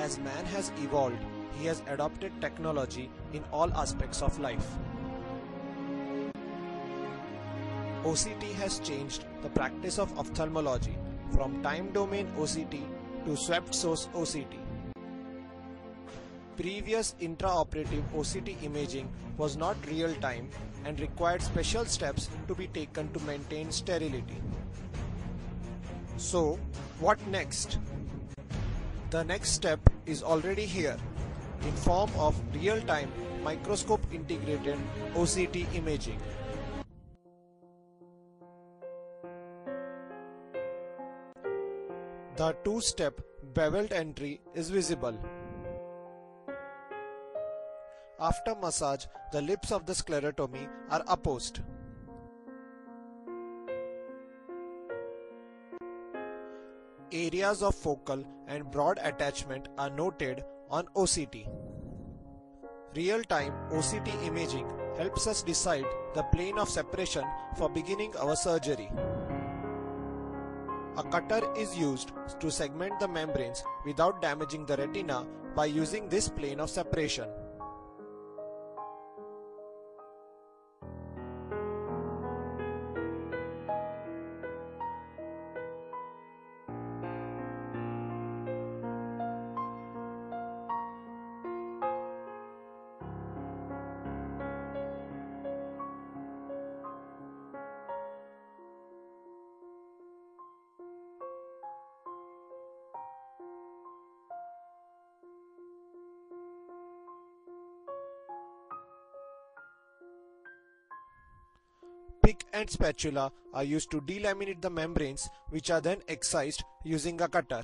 As man has evolved, he has adopted technology in all aspects of life. OCT has changed the practice of ophthalmology from time domain OCT to swept source OCT. Previous intraoperative OCT imaging was not real time and required special steps to be taken to maintain sterility. So, what next? The next step is already here in form of real-time microscope integrated OCT imaging. The two-step beveled entry is visible. After massage, the lips of the sclerotomy are opposed. Areas of focal and broad attachment are noted on OCT. Real-time OCT imaging helps us decide the plane of separation for beginning our surgery. A cutter is used to segment the membranes without damaging the retina by using this plane of separation. Pick and spatula are used to delaminate the membranes, which are then excised using a cutter.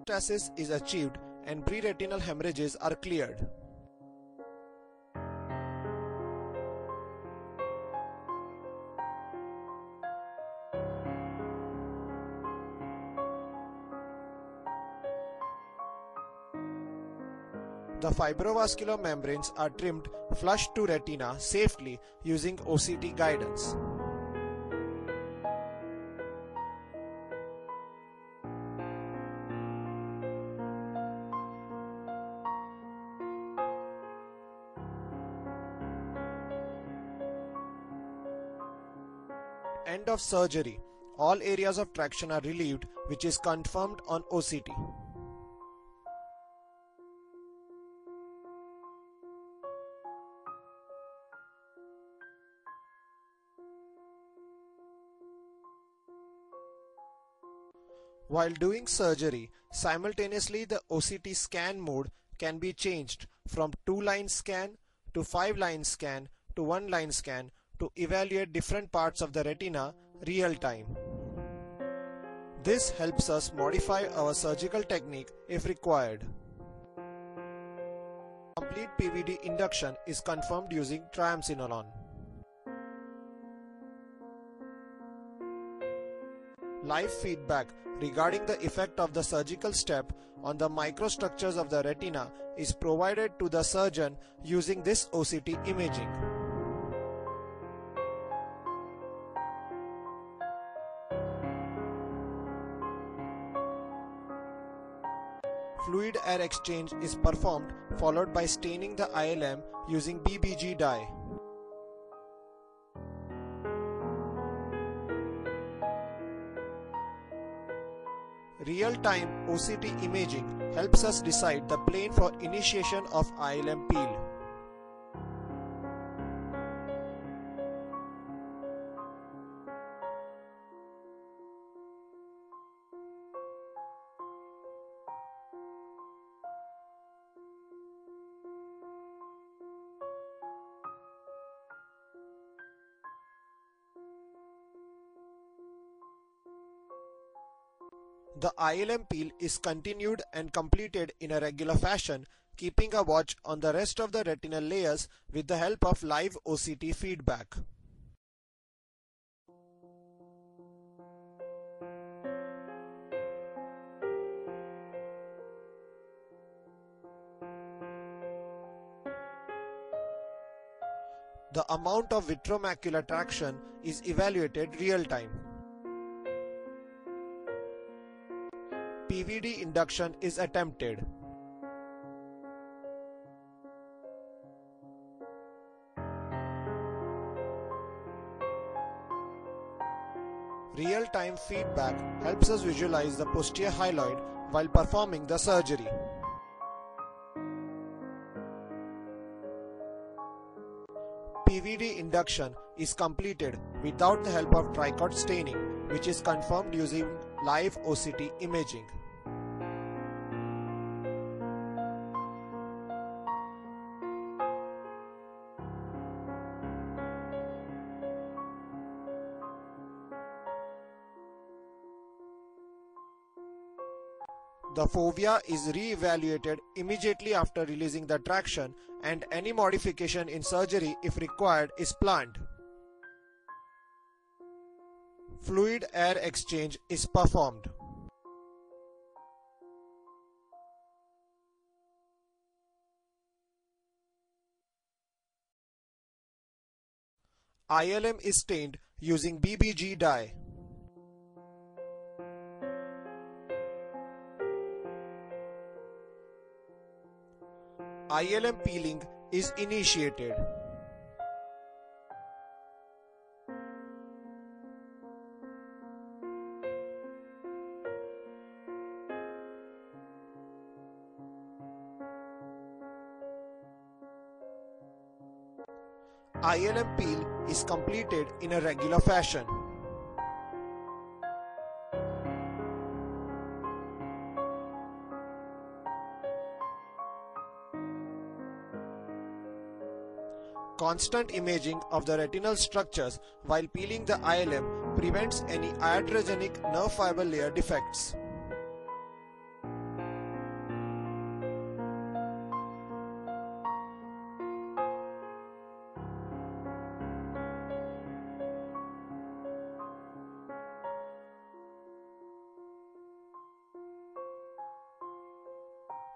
Metastasis is achieved and pre-retinal hemorrhages are cleared. The fibrovascular membranes are trimmed flush to retina safely using OCT guidance. End of surgery. All areas of traction are relieved, which is confirmed on OCT. While doing surgery, simultaneously the OCT scan mode can be changed from 2-line scan to 5-line scan to 1-line scan to evaluate different parts of the retina real time. This helps us modify our surgical technique if required. Complete PVD induction is confirmed using triamcinolone. Live feedback regarding the effect of the surgical step on the microstructures of the retina is provided to the surgeon using this OCT imaging. Fluid air exchange is performed, followed by staining the ILM using BBG dye. Real-time OCT imaging helps us decide the plane for initiation of ILM peel. The ILM peel is continued and completed in a regular fashion, keeping a watch on the rest of the retinal layers with the help of live OCT feedback. The amount of vitreomacular traction is evaluated real-time. PVD induction is attempted. Real-time feedback helps us visualize the posterior hyaloid while performing the surgery. PVD induction is completed without the help of tricot staining, which is confirmed using live OCT imaging. The fovea is re-evaluated immediately after releasing the traction, and any modification in surgery, if required, is planned. Fluid air exchange is performed. ILM is stained using BBG dye. ILM peeling is initiated. ILM peel is completed in a regular fashion. Constant imaging of the retinal structures while peeling the ILM prevents any iatrogenic nerve fiber layer defects.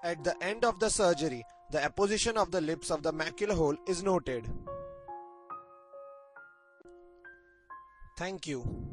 At the end of the surgery, the apposition of the lips of the macular hole is noted. Thank you.